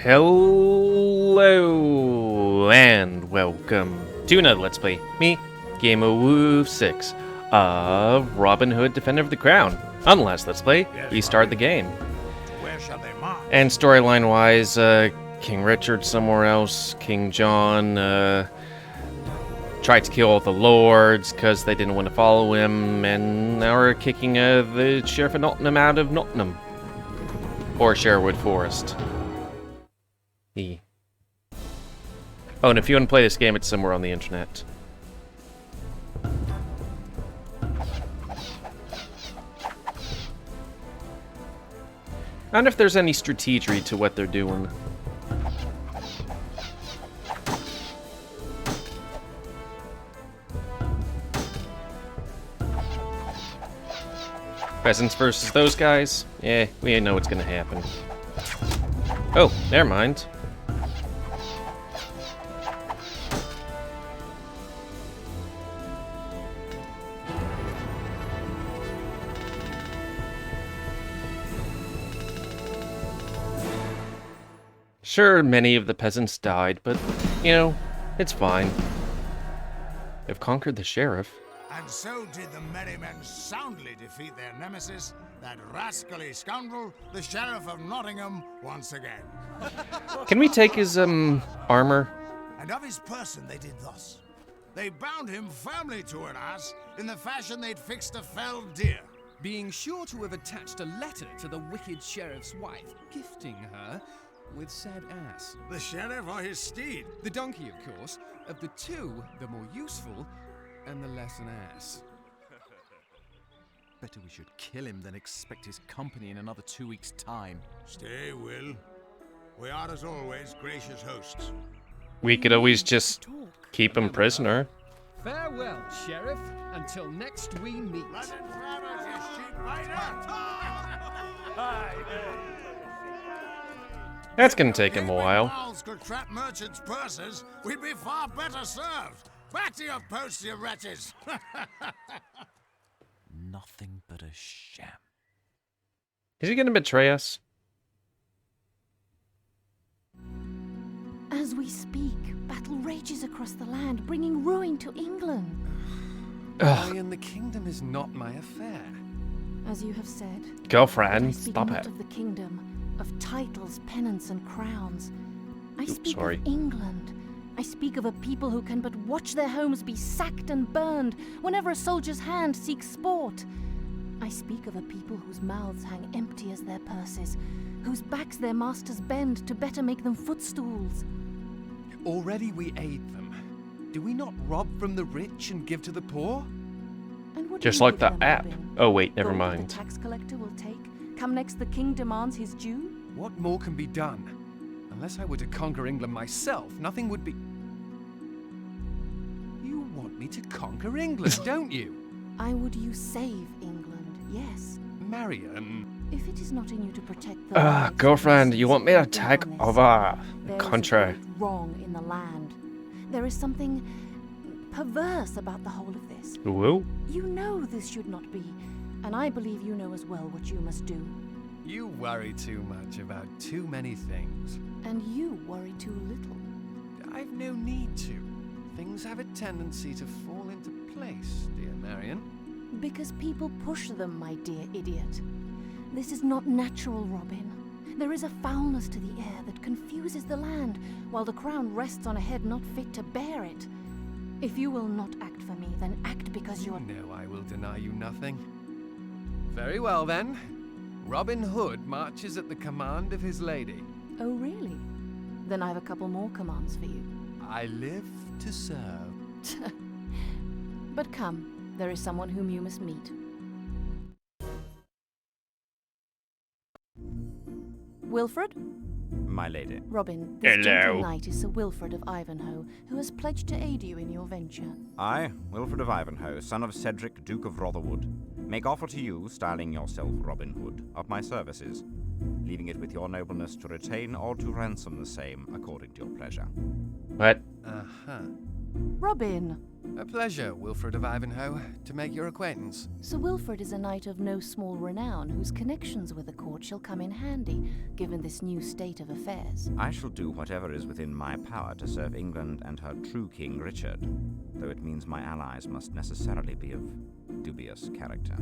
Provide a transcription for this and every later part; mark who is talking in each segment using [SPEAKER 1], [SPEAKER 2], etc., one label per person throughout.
[SPEAKER 1] Hello and welcome to another Let's Play. Me, GamerWolfSix of Robin Hood, Defender of the Crown. On the last Let's Play, we started the game.
[SPEAKER 2] Where shall they march?
[SPEAKER 1] And storyline-wise, King Richard somewhere else, King John tried to kill all the lords because they didn't want to follow him, and now we're kicking the Sheriff of Nottingham out of Nottingham. Or Sherwood Forest. Oh, and if you want to play this game, it's somewhere on the internet. I wonder if there's any strategy to what they're doing. Peasants versus those guys? Yeah, we know what's gonna happen. Oh, never mind. Sure, many of the peasants died, but, you know, it's fine. They've conquered the sheriff.
[SPEAKER 2] And so did the merry men soundly defeat their nemesis, that rascally scoundrel, the Sheriff of Nottingham, once again.
[SPEAKER 1] Can we take his, armor?
[SPEAKER 2] And of his person they did thus. They bound him firmly to an ass, in the fashion they'd fixed a felled deer.
[SPEAKER 3] Being sure to have attached a letter to the wicked sheriff's wife, gifting her with said ass.
[SPEAKER 2] The sheriff or his steed?
[SPEAKER 3] The donkey, of course. Of the two, the more useful and the less an ass.
[SPEAKER 4] Better we should kill him than expect his company in another 2 weeks' time.
[SPEAKER 2] Stay, Will. We are, as always, gracious hosts.
[SPEAKER 1] We could always just keep him prisoner.
[SPEAKER 3] Farewell, Sheriff, until next we meet.
[SPEAKER 2] London Travers, you sheep rider!
[SPEAKER 1] That's gonna take him a
[SPEAKER 2] If
[SPEAKER 1] while.
[SPEAKER 2] walls could trap merchants' purses, we'd be far better served. Back to your posts, you wretches!
[SPEAKER 4] Nothing but a sham.
[SPEAKER 1] Is he gonna betray us?
[SPEAKER 5] As we speak, battle rages across the land, bringing ruin to England.
[SPEAKER 3] I and the kingdom is not my affair.
[SPEAKER 5] As you have said,
[SPEAKER 1] Girlfriend,
[SPEAKER 5] I speak
[SPEAKER 1] stop
[SPEAKER 5] not
[SPEAKER 1] it.
[SPEAKER 5] of the kingdom, of titles, pennants, and crowns. I speak
[SPEAKER 1] sorry.
[SPEAKER 5] of England. I speak of a people who can but watch their homes be sacked and burned whenever a soldier's hand seeks sport. I speak of a people whose mouths hang empty as their purses, whose backs their masters bend to better make them footstools.
[SPEAKER 3] Already we aid them. Do we not rob from the rich and give to the poor?
[SPEAKER 5] And what do
[SPEAKER 1] Just
[SPEAKER 5] you
[SPEAKER 1] like
[SPEAKER 5] give
[SPEAKER 1] the
[SPEAKER 5] them,
[SPEAKER 1] app.
[SPEAKER 5] Robin?
[SPEAKER 1] Oh wait, never
[SPEAKER 5] Gold that
[SPEAKER 1] mind.
[SPEAKER 5] The tax collector will take. Come next, the king demands his due.
[SPEAKER 3] What more can be done? Unless I were to conquer England myself, nothing would be... You want me to conquer England, don't you?
[SPEAKER 5] I would you save England, yes.
[SPEAKER 3] Marion...
[SPEAKER 5] If it is not in you to protect the lives of
[SPEAKER 1] Girlfriend, you
[SPEAKER 5] innocents
[SPEAKER 1] want me to
[SPEAKER 5] and
[SPEAKER 1] attack
[SPEAKER 5] honest,
[SPEAKER 1] over
[SPEAKER 5] there
[SPEAKER 1] country?
[SPEAKER 5] is a great wrong in the land. There is something perverse about the whole of this.
[SPEAKER 1] Whoa.
[SPEAKER 5] You know this should not be, and I believe you know as well what you must do.
[SPEAKER 3] You worry too much about too many things.
[SPEAKER 5] And you worry too little.
[SPEAKER 3] I've no need to. Things have a tendency to fall into place, dear Marion.
[SPEAKER 5] Because people push them, my dear idiot. This is not natural, Robin. There is a foulness to the air that confuses the land, while the crown rests on a head not fit to bear it. If you will not act for me, then act because you are...
[SPEAKER 3] No, I will deny you nothing. Very well, then. Robin Hood marches at the command of his lady.
[SPEAKER 5] Oh, really? Then I've a couple more commands for you.
[SPEAKER 3] I live to serve.
[SPEAKER 5] But come, there is someone whom you must meet. Wilfred?
[SPEAKER 4] My lady.
[SPEAKER 5] Robin, this
[SPEAKER 1] Hello.
[SPEAKER 5] gentle knight is Sir Wilfred of Ivanhoe, who has pledged to aid you in your venture.
[SPEAKER 6] I, Wilfred of Ivanhoe, son of Cedric, Duke of Rotherwood, make offer to you, styling yourself Robin Hood, of my services, leaving it with your nobleness to retain or to ransom the same according to your pleasure.
[SPEAKER 1] What?
[SPEAKER 3] Uh-huh.
[SPEAKER 5] Robin!
[SPEAKER 3] A pleasure, Wilfred of Ivanhoe, to make your acquaintance.
[SPEAKER 5] Sir Wilfred is a knight of no small renown whose connections with the court shall come in handy, given this new state of affairs.
[SPEAKER 6] I shall do whatever is within my power to serve England and her true King Richard, though it means my allies must necessarily be of dubious character.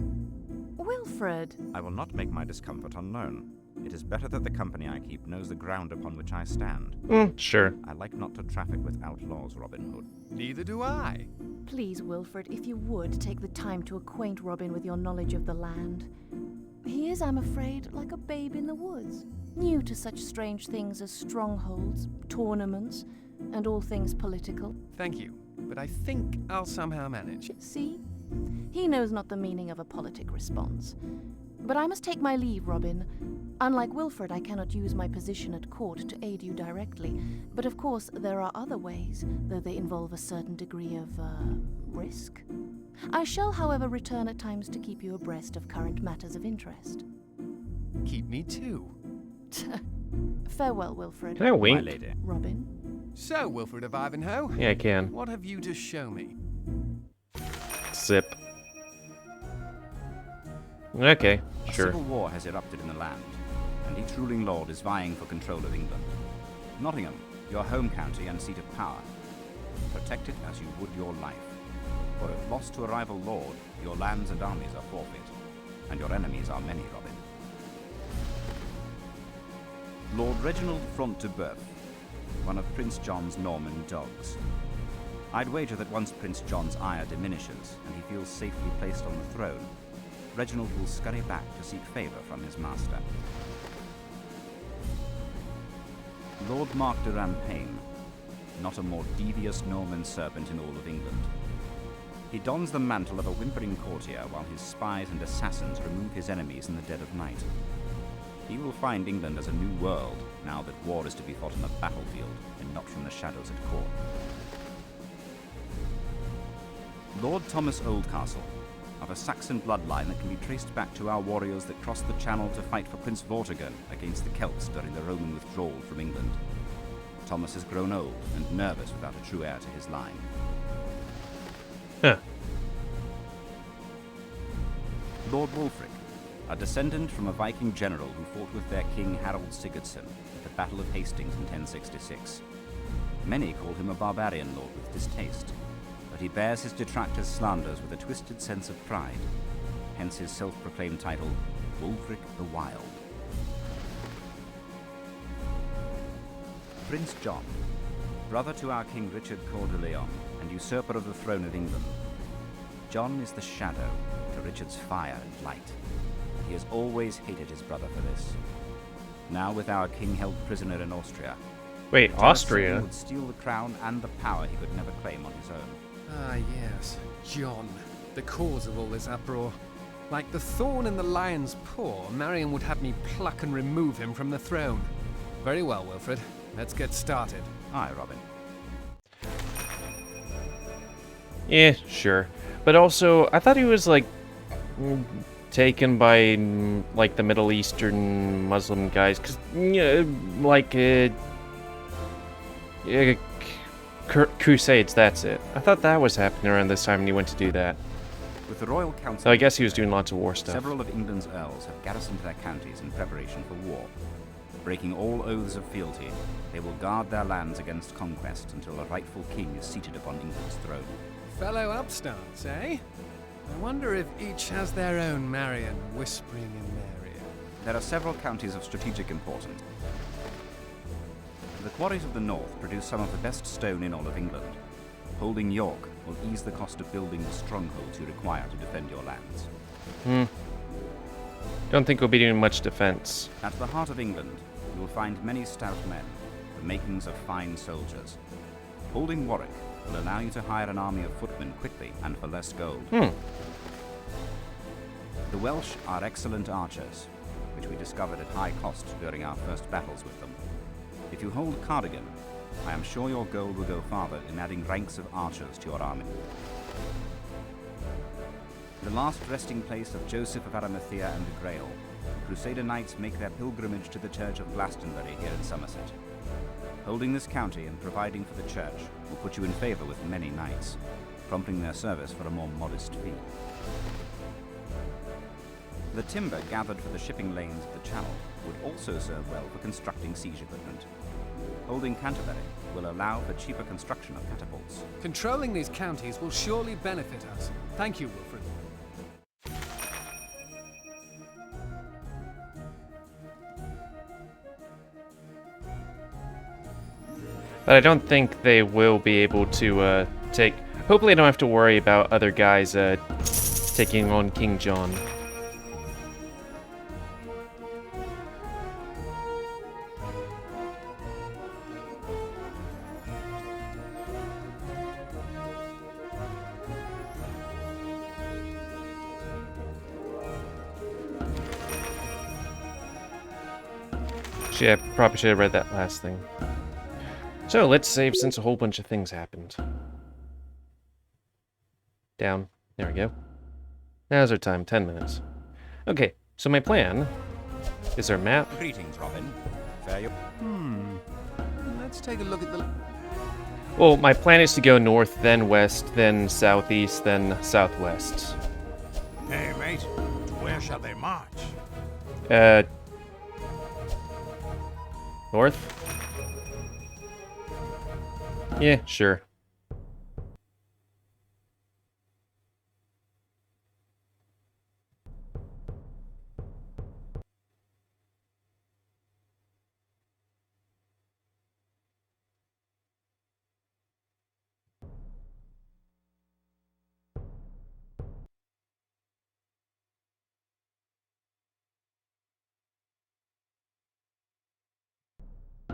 [SPEAKER 5] Wilfred!
[SPEAKER 6] I will not make my discomfort unknown. It is better that the company I keep knows the ground upon which I stand.
[SPEAKER 1] Sure.
[SPEAKER 6] I like not to traffic with outlaws, Robin Hood.
[SPEAKER 3] Neither do I.
[SPEAKER 5] Please, Wilfred, if you would, take the time to acquaint Robin with your knowledge of the land. He is, I'm afraid, like a babe in the woods, new to such strange things as strongholds, tournaments, and all things political.
[SPEAKER 3] Thank you, but I think I'll somehow manage.
[SPEAKER 5] See? He knows not the meaning of a politic response. But I must take my leave, Robin. Unlike Wilfred, I cannot use my position at court to aid you directly. But of course, there are other ways, though they involve a certain degree of, risk. I shall, however, return at times to keep you abreast of current matters of interest.
[SPEAKER 3] Keep me too.
[SPEAKER 5] Farewell, Wilfred.
[SPEAKER 1] Can I
[SPEAKER 6] My
[SPEAKER 1] wink?
[SPEAKER 6] lady.
[SPEAKER 5] Robin?
[SPEAKER 3] So, Wilfred of Ivanhoe,
[SPEAKER 1] Yeah, I can.
[SPEAKER 3] what have you to show me?
[SPEAKER 1] Zip. Okay,
[SPEAKER 6] A
[SPEAKER 1] sure.
[SPEAKER 6] civil war has erupted in the land, and each ruling lord is vying for control of England. Nottingham, your home county and seat of power. Protect it as you would your life. For if lost to a rival lord, your lands and armies are forfeit, and your enemies are many, Robin. Lord Reginald Front de Boeuf, one of Prince John's Norman dogs. I'd wager that once Prince John's ire diminishes and he feels safely placed on the throne, Reginald will scurry back to seek favor from his master. Lord Mark de Rampaine, not a more devious Norman serpent in all of England. He dons the mantle of a whimpering courtier while his spies and assassins remove his enemies in the dead of night. He will find England as a new world, now that war is to be fought on the battlefield and not from the shadows at court. Lord Thomas Oldcastle, of a Saxon bloodline that can be traced back to our warriors that crossed the Channel to fight for Prince Vortigern against the Celts during the Roman withdrawal from England. Thomas has grown old and nervous without a true heir to his line.
[SPEAKER 1] Huh.
[SPEAKER 6] Lord Wulfric, a descendant from a Viking general who fought with their king Harold Sigurdsson at the Battle of Hastings in 1066. Many call him a barbarian lord with distaste, but he bears his detractors' slanders with a twisted sense of pride, hence his self-proclaimed title, Wulfric the Wild. Prince John, brother to our King Richard Coeur de Lion and usurper of the throne of England. John is the shadow to Richard's fire and light. He has always hated his brother for this. Now with our king held prisoner in Austria,
[SPEAKER 1] Wait,
[SPEAKER 6] jealous
[SPEAKER 1] Austria?
[SPEAKER 6] Satan would steal the crown and the power he could never claim on his own.
[SPEAKER 3] Ah, yes. John, the cause of all this uproar. Like the thorn in the lion's paw, Marion would have me pluck and remove him from the throne. Very well, Wilfred. Let's get started.
[SPEAKER 6] Aye, Robin.
[SPEAKER 1] Yeah, sure. But also, I thought he was, like, taken by, like, the Middle Eastern Muslim guys. Because, Crusades, that's it. I thought that was happening around this time when he went to do that.
[SPEAKER 6] With the Royal Council,
[SPEAKER 1] So I guess he was doing lots of war stuff.
[SPEAKER 6] several of England's earls have garrisoned their counties in preparation for war. Breaking all oaths of fealty, they will guard their lands against conquest until a rightful king is seated upon England's throne.
[SPEAKER 3] Fellow upstarts, eh? I wonder if each has their own Marion whispering in their ear.
[SPEAKER 6] There are several counties of strategic importance. The quarries of the north produce some of the best stone in all of England. Holding York will ease the cost of building the strongholds you require to defend your lands.
[SPEAKER 1] Don't think we'll be doing much defense.
[SPEAKER 6] At the heart of England, you will find many stout men, the makings of fine soldiers. Holding Warwick will allow you to hire an army of footmen quickly and for less gold. The Welsh are excellent archers, which we discovered at high cost during our first battles with them. If you hold Cardigan, I am sure your gold will go farther in adding ranks of archers to your army. The last resting place of Joseph of Arimathea and the Grail, Crusader knights make their pilgrimage to the church of Glastonbury here in Somerset. Holding this county and providing for the church will put you in favor with many knights, prompting their service for a more modest fee. The timber gathered for the shipping lanes of the channel would also serve well for constructing siege equipment. Holding Canterbury will allow for cheaper construction of catapults.
[SPEAKER 3] Controlling these counties will surely benefit us. Thank you, Wilfred.
[SPEAKER 1] But I don't think they will be able to take... Hopefully I don't have to worry about other guys taking on King John. Yeah, I probably should have read that last thing. So, let's save since a whole bunch of things happened. Down. There we go. Now's our time, 10 minutes. Okay, so my plan is our map.
[SPEAKER 6] Greetings, Robin. Fair
[SPEAKER 4] Let's take a look at the...
[SPEAKER 1] Well, my plan is to go north, then west, then southeast, then southwest.
[SPEAKER 2] Hey, mate, where shall they march?
[SPEAKER 1] North? Yeah, sure.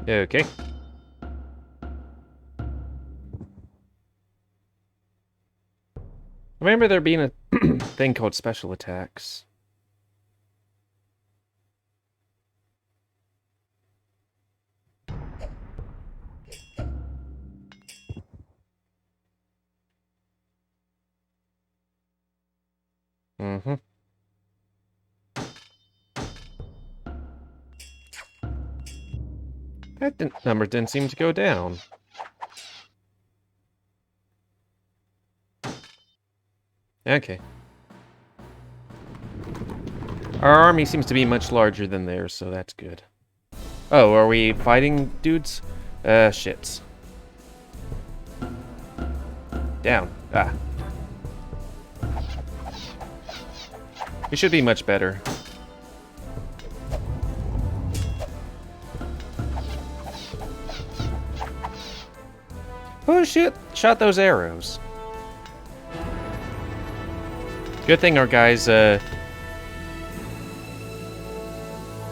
[SPEAKER 1] Okay. Remember there being a thing called special attacks. Mm-hmm. That number didn't seem to go down. Okay. Our army seems to be much larger than theirs, so that's good. Oh, are we fighting dudes? Shit. Down. Ah. We should be much better. Oh shit, shot those arrows. Good thing our guys,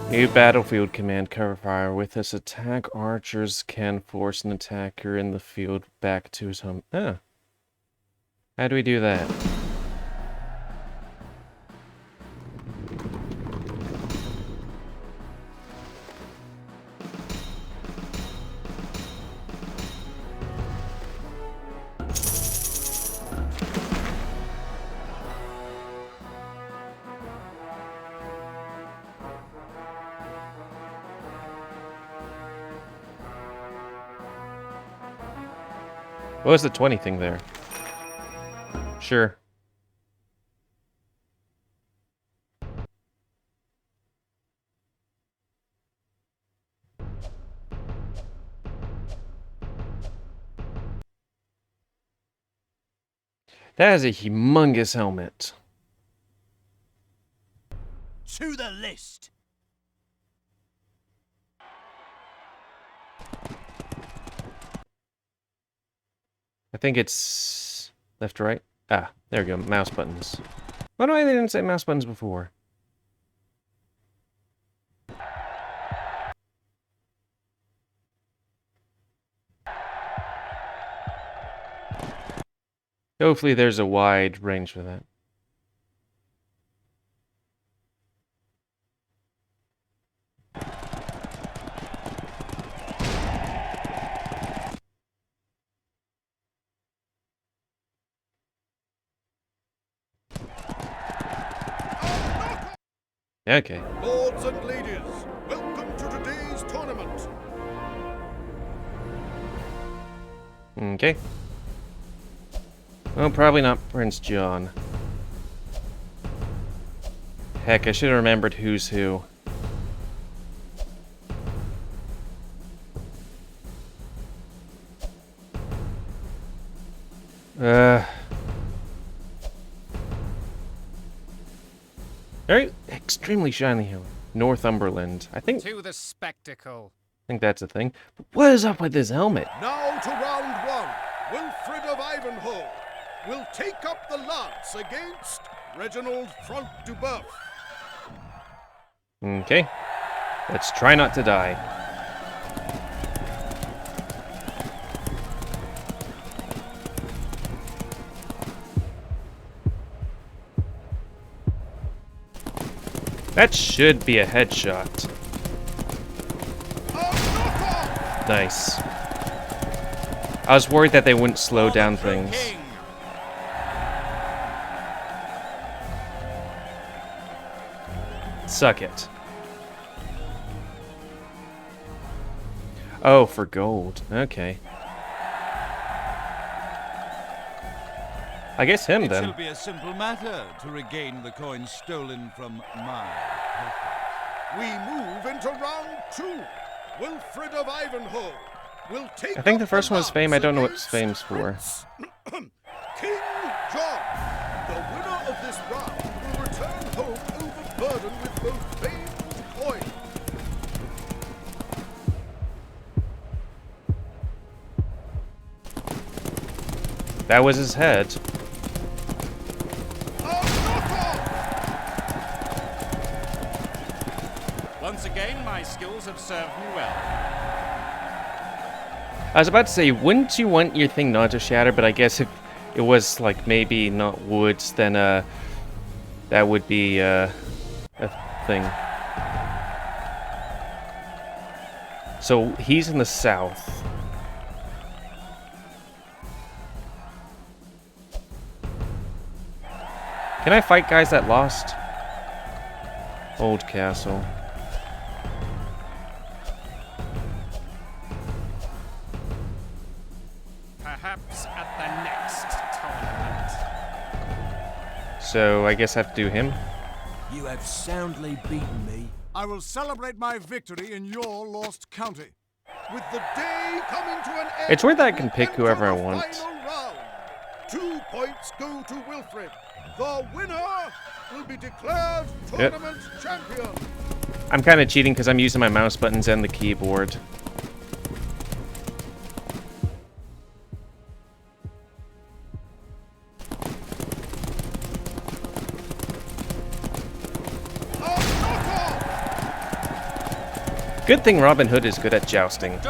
[SPEAKER 1] new battlefield command, cover fire. With this attack, archers can force an attacker in the field back to his home. Ah. How do we do that? What was the 20 thing there? Sure. That is a humongous helmet.
[SPEAKER 2] To the list!
[SPEAKER 1] I think it's left, right. Ah, there we go. Mouse buttons. Why do I didn't say mouse buttons before? Hopefully there's a wide range for that. Okay.
[SPEAKER 7] Lords and ladies, welcome to today's tournament.
[SPEAKER 1] Okay. Oh, probably not Prince John. Heck, I should have remembered who's who. Very extremely shiny hill. Northumberland. I think
[SPEAKER 3] To the spectacle.
[SPEAKER 1] that's a thing. But what is up with this helmet?
[SPEAKER 7] Now to round one. Wilfred of Ivanhoe will take up the lance against Reginald Front du Boeuf.
[SPEAKER 1] Okay. Let's try not to die. That should be a headshot. Nice. I was worried that they wouldn't slow down things. Suck it. Oh, for gold. Okay. I guess him
[SPEAKER 8] It
[SPEAKER 1] then.
[SPEAKER 8] shall be a simple matter to regain the coin stolen from my coffers.
[SPEAKER 7] We move into round two. Wilfred of Ivanhoe will take
[SPEAKER 1] I think the
[SPEAKER 7] up
[SPEAKER 1] first one was fame. I don't know what
[SPEAKER 7] lance
[SPEAKER 1] fame's for.
[SPEAKER 7] against King John. The winner of this round will return home overburdened with both fame and coin.
[SPEAKER 1] That was his head.
[SPEAKER 6] Once again, my skills have served me well.
[SPEAKER 1] I was about to say, wouldn't you want your thing not to shatter? But I guess if it was like maybe not woods, then that would be a thing. So he's in the south. Can I fight guys that lost? Old castle.
[SPEAKER 3] Perhaps at the next tournament.
[SPEAKER 1] So I guess I have to do him.
[SPEAKER 9] You have soundly beaten me.
[SPEAKER 2] I will celebrate my victory in your lost county.
[SPEAKER 7] With the day coming to an end,
[SPEAKER 1] It's weird that I can
[SPEAKER 7] we
[SPEAKER 1] pick
[SPEAKER 7] enter
[SPEAKER 1] whoever I
[SPEAKER 7] the
[SPEAKER 1] want.
[SPEAKER 7] final round. 2 points go to Wilfred. The winner will be declared tournament champion.
[SPEAKER 1] I'm kind of cheating because I'm using my mouse buttons and the keyboard. Good thing Robin Hood is good at jousting.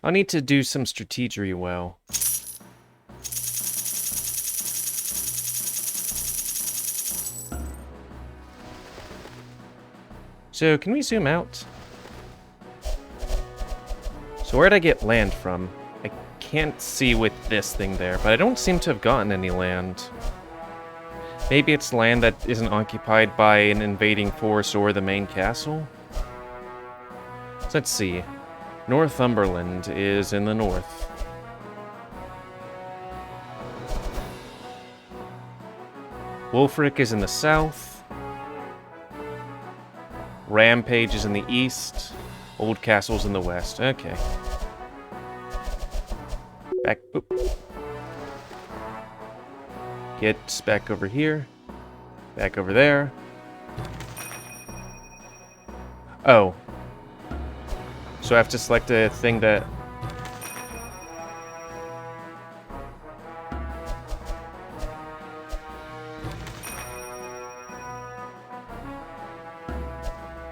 [SPEAKER 1] I'll need to do some strategery well. So, can we zoom out? So where'd I get land from? I can't see with this thing there, but I don't seem to have gotten any land. Maybe it's land that isn't occupied by an invading force or the main castle? So let's see. Northumberland is in the north. Wulfric is in the south. Rampage is in the east. Old Castle's in the west. Okay. Back. Oop. Get back over here. Back over there. Oh. So I have to select a thing that...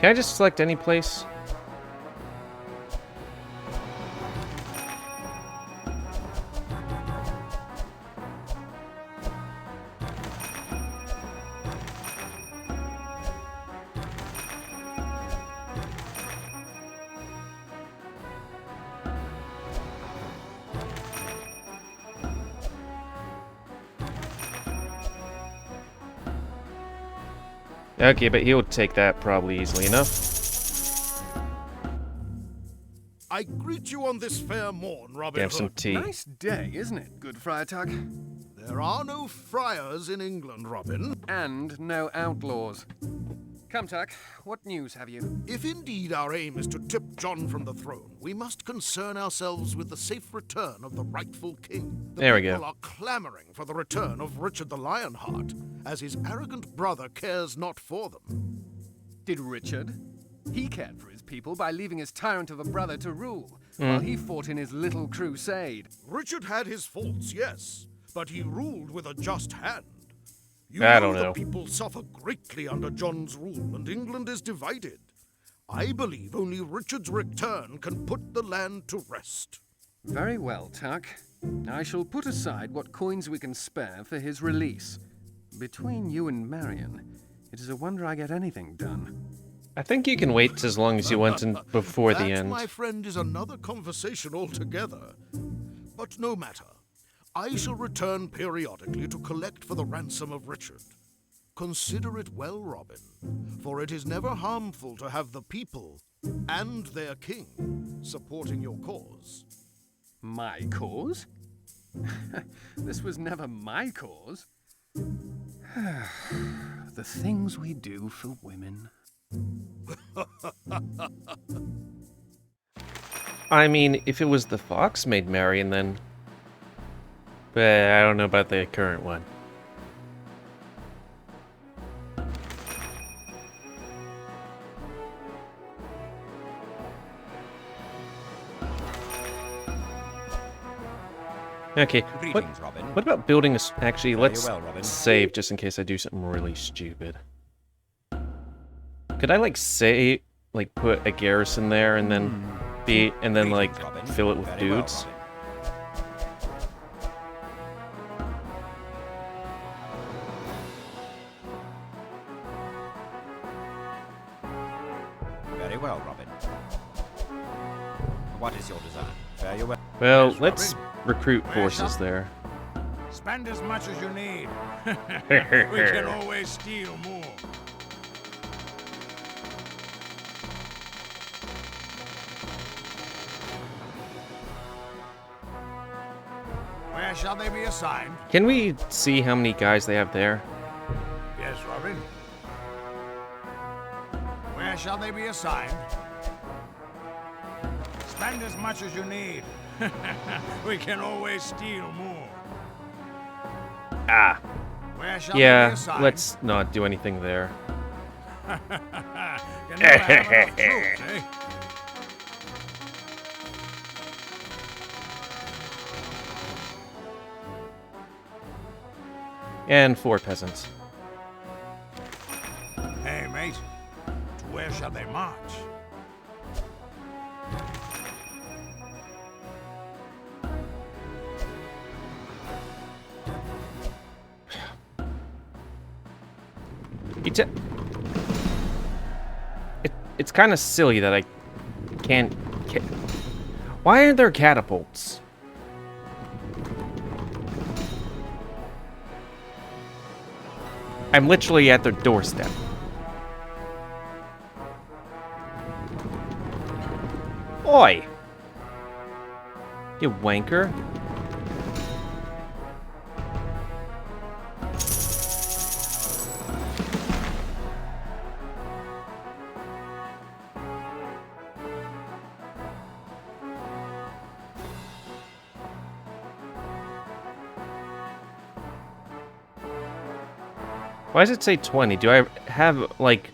[SPEAKER 1] Can I just select any place? Okay, but he'll take that probably easily enough.
[SPEAKER 7] I greet you on this fair morn, Robin
[SPEAKER 1] Have some
[SPEAKER 7] Hood.
[SPEAKER 1] tea.
[SPEAKER 3] Nice day, isn't it, good Friar Tuck?
[SPEAKER 7] There are no friars in England, Robin.
[SPEAKER 3] And no outlaws. Come, Tuck, what news have you?
[SPEAKER 7] If indeed our aim is to tip John from the throne, we must concern ourselves with the safe return of the rightful king. The
[SPEAKER 1] There we go.
[SPEAKER 7] people are clamoring for the return of Richard the Lionheart, as his arrogant brother cares not for them.
[SPEAKER 3] Did Richard? He cared for his people by leaving his tyrant of a brother to rule, while he fought in his little crusade.
[SPEAKER 7] Richard had his faults, yes, but he ruled with a just hand. You
[SPEAKER 1] I don't
[SPEAKER 7] the
[SPEAKER 1] know.
[SPEAKER 7] people suffer greatly under John's rule, and England is divided. I believe only Richard's return can put the land to rest.
[SPEAKER 3] Very well, Tuck. I shall put aside what coins we can spare for his release. Between you and Marion, it is a wonder I get anything done.
[SPEAKER 1] I think you can wait as long as you want before the
[SPEAKER 7] That,
[SPEAKER 1] end.
[SPEAKER 7] my friend, is another conversation altogether. But no matter. I shall return periodically to collect for the ransom of Richard. Consider it well, Robin, for it is never harmful to have the people and their king supporting your cause.
[SPEAKER 3] My cause? This was never my cause. The things we do for women.
[SPEAKER 1] I mean, if it was the fox made Marion, then... But I don't know about the current one. Okay,
[SPEAKER 6] Greetings, Robin.
[SPEAKER 1] what about building a... Actually, let's
[SPEAKER 6] well, Robin.
[SPEAKER 1] save just in case I do something really stupid. Could I, like, say... Like, put a garrison there and then... like,
[SPEAKER 6] Greetings, Robin.
[SPEAKER 1] fill it with
[SPEAKER 6] Very well,
[SPEAKER 1] dudes?
[SPEAKER 6] Robin. Very well, Robin. What is your design? Very well.
[SPEAKER 1] Well,
[SPEAKER 2] Yes,
[SPEAKER 1] let's
[SPEAKER 2] Robin.
[SPEAKER 1] recruit
[SPEAKER 2] Where's
[SPEAKER 1] forces
[SPEAKER 2] up?
[SPEAKER 1] there.
[SPEAKER 2] Spend as much as you need. We can always steal more. Where shall they be assigned?
[SPEAKER 1] Can we see how many guys they have there?
[SPEAKER 2] Yes, Robin. Where shall they be assigned? Spend as much as you need. We can always steal more.
[SPEAKER 1] Ah,
[SPEAKER 2] Where shall they be
[SPEAKER 1] yeah,
[SPEAKER 2] assigned?
[SPEAKER 1] let's not do anything there.
[SPEAKER 2] Can never have enough troops, eh?
[SPEAKER 1] And 4 peasants.
[SPEAKER 2] Hey, mate. To where shall they march?
[SPEAKER 1] It's kind of silly that I can't... Why aren't there catapults? I'm literally at their doorstep. Oi! You wanker. Why does it say 20? Do I have, like,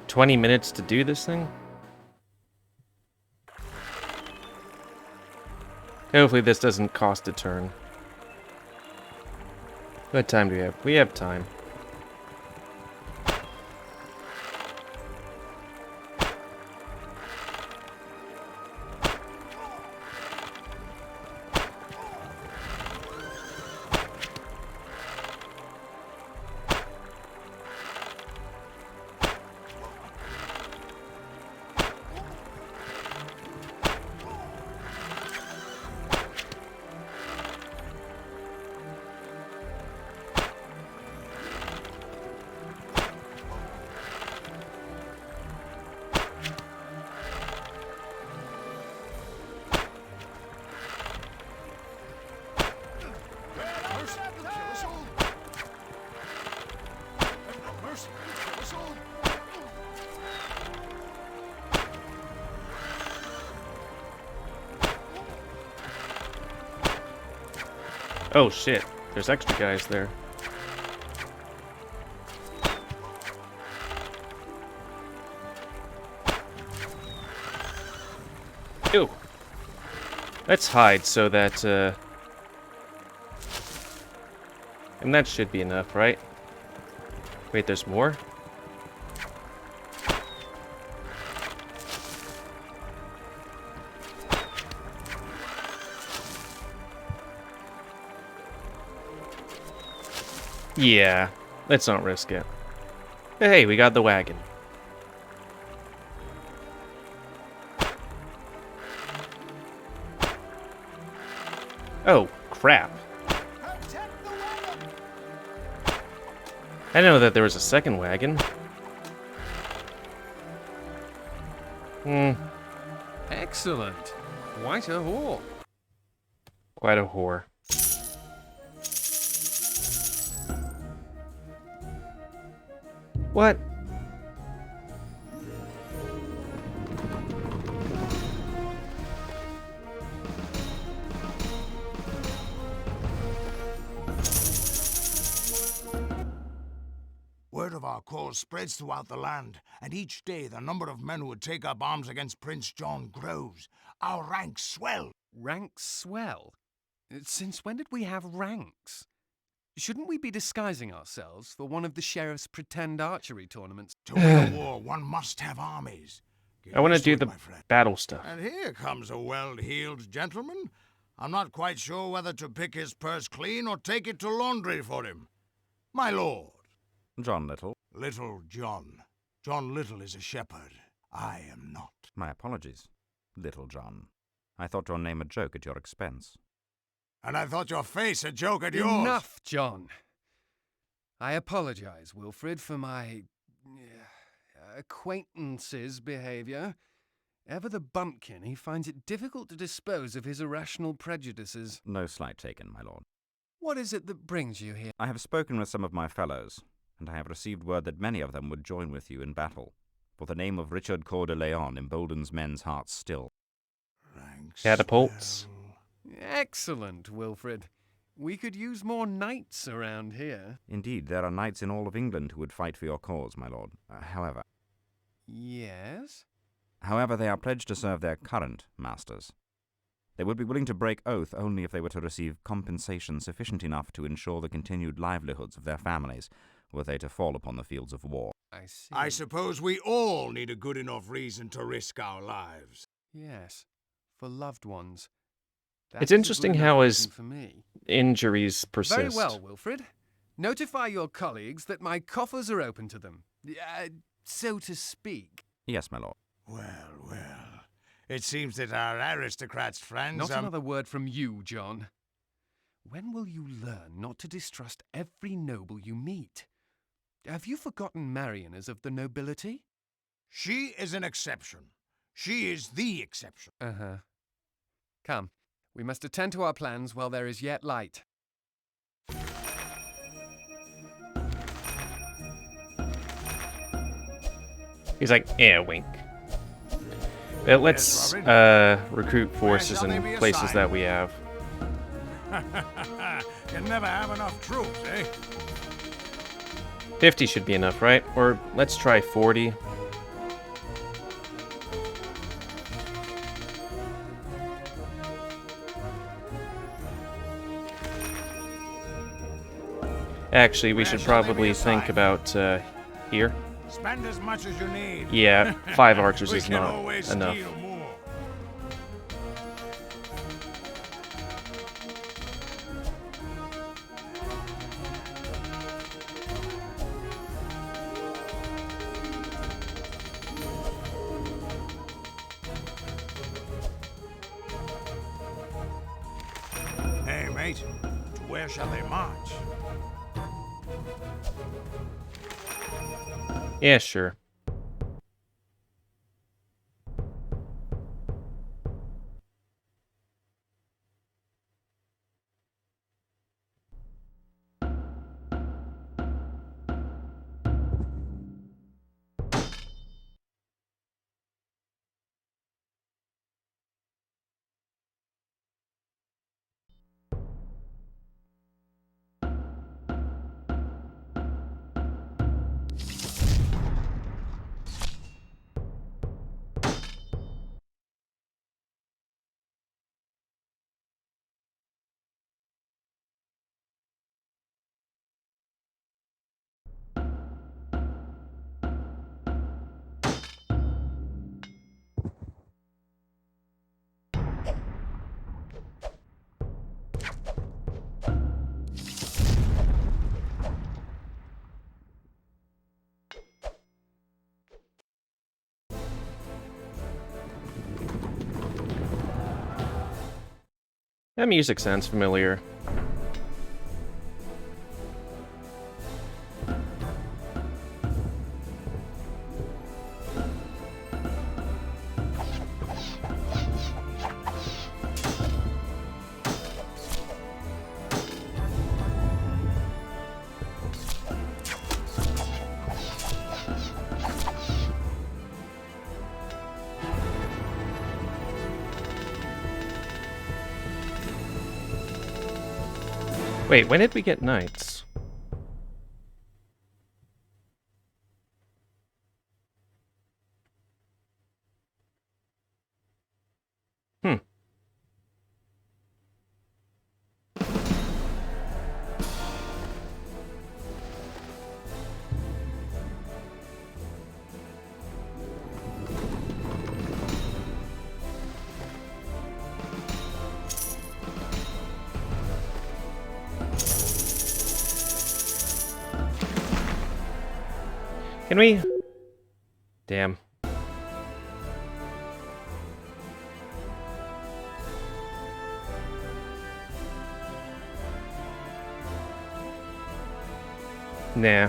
[SPEAKER 1] 20 minutes to do this thing? Hopefully this doesn't cost a turn. What time do we have? We have time. Oh shit, there's extra guys there. Ew. Let's hide so that, and that should be enough, right? Wait, there's more? Yeah, let's not risk it. Hey, we got the wagon. Oh, crap. I didn't know that there was a second wagon.
[SPEAKER 3] Excellent. Quite a whore.
[SPEAKER 1] Quite a whore. What?
[SPEAKER 2] Word of our cause spreads throughout the land, and each day the number of men who would take up arms against Prince John grows. Our ranks swell.
[SPEAKER 3] Ranks swell? Since when did we have ranks? Shouldn't we be disguising ourselves for one of the sheriff's pretend archery tournaments?
[SPEAKER 2] To win a war, one must have armies. Get
[SPEAKER 1] I want to
[SPEAKER 2] used
[SPEAKER 1] do
[SPEAKER 2] it,
[SPEAKER 1] the
[SPEAKER 2] my friend.
[SPEAKER 1] battle stuff.
[SPEAKER 2] And here comes a well-heeled gentleman. I'm not quite sure whether to pick his purse clean or take it to laundry for him. My lord.
[SPEAKER 6] John Little.
[SPEAKER 2] Little John. John Little is a shepherd. I am not.
[SPEAKER 6] My apologies, Little John. I thought your name a joke at your expense.
[SPEAKER 2] And I thought your face a joke at yours.
[SPEAKER 3] Enough, John. I apologize, Wilfred, for my acquaintance's behavior. Ever the bumpkin, he finds it difficult to dispose of his irrational prejudices.
[SPEAKER 6] No slight taken, my lord.
[SPEAKER 3] What is it that brings you here?
[SPEAKER 6] I have spoken with some of my fellows, and I have received word that many of them would join with you in battle, for the name of Richard Coeur de Lion emboldens men's hearts still.
[SPEAKER 1] Catapults.
[SPEAKER 3] Excellent, Wilfred. We could use more knights around here.
[SPEAKER 6] Indeed, there are knights in all of England who would fight for your cause, my lord. However,
[SPEAKER 3] Yes?
[SPEAKER 6] they are pledged to serve their current masters. They would be willing to break oath only if they were to receive compensation sufficient enough to ensure the continued livelihoods of their families, were they to fall upon the fields of war.
[SPEAKER 3] I see.
[SPEAKER 2] I suppose we all need a good enough reason to risk our lives.
[SPEAKER 3] Yes, for loved ones.
[SPEAKER 1] It's
[SPEAKER 3] That's a
[SPEAKER 1] interesting
[SPEAKER 3] good
[SPEAKER 1] how
[SPEAKER 3] enough
[SPEAKER 1] his
[SPEAKER 3] reason for me.
[SPEAKER 1] injuries persist.
[SPEAKER 3] Very well, Wilfred. Notify your colleagues that my coffers are open to them. So to speak.
[SPEAKER 6] Yes, my lord.
[SPEAKER 2] Well, well. It seems that our aristocrats' friends
[SPEAKER 3] Not
[SPEAKER 2] are...
[SPEAKER 3] another word from you, John. When will you learn not to distrust every noble you meet? Have you forgotten Marion is of the nobility?
[SPEAKER 2] She is an exception. She is the exception.
[SPEAKER 3] Uh-huh. Come, we must attend to our plans while there is yet light.
[SPEAKER 1] He's like, yeah, wink. But let's recruit forces
[SPEAKER 2] shall they
[SPEAKER 1] in
[SPEAKER 2] be
[SPEAKER 1] places
[SPEAKER 2] assigned?
[SPEAKER 1] that we have.
[SPEAKER 2] Can never have enough troops, eh?
[SPEAKER 1] 50 should be enough, right? Or let's try 40. Actually, we
[SPEAKER 2] Where
[SPEAKER 1] should
[SPEAKER 2] shall they be
[SPEAKER 1] probably think
[SPEAKER 2] assigned?
[SPEAKER 1] about here.
[SPEAKER 2] Spend as much as you need.
[SPEAKER 1] Yeah, 5 archers
[SPEAKER 2] We
[SPEAKER 1] is
[SPEAKER 2] can
[SPEAKER 1] not
[SPEAKER 2] always
[SPEAKER 1] enough.
[SPEAKER 2] steal more. Hey, mate. To where shall they march?
[SPEAKER 1] Yeah, sure. That music sounds familiar. Wait, when did we get knights? Hmm. Can we? Damn. Nah.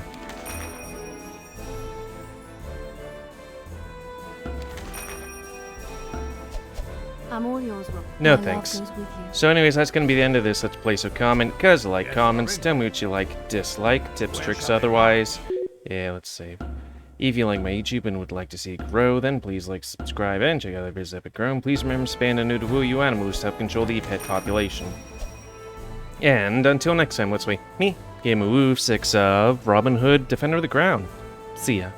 [SPEAKER 5] I'm all yours, Rob.
[SPEAKER 1] No
[SPEAKER 5] My love
[SPEAKER 1] thanks.
[SPEAKER 5] goes with you.
[SPEAKER 1] So anyways, that's gonna be the end of this Let's Play. So comment, cause you like, comments, tell me what you like, dislike, tips, tricks, otherwise. Yeah, let's save. If you like my YouTube and would like to see it grow, then please like, subscribe, and check out other videos Epic Grown. Please remember to spam a new to woo you animals to help control the pet population. And until next time, let's wait. Me, GamerWolfSix of Robin Hood, Defender of the Crown. See ya.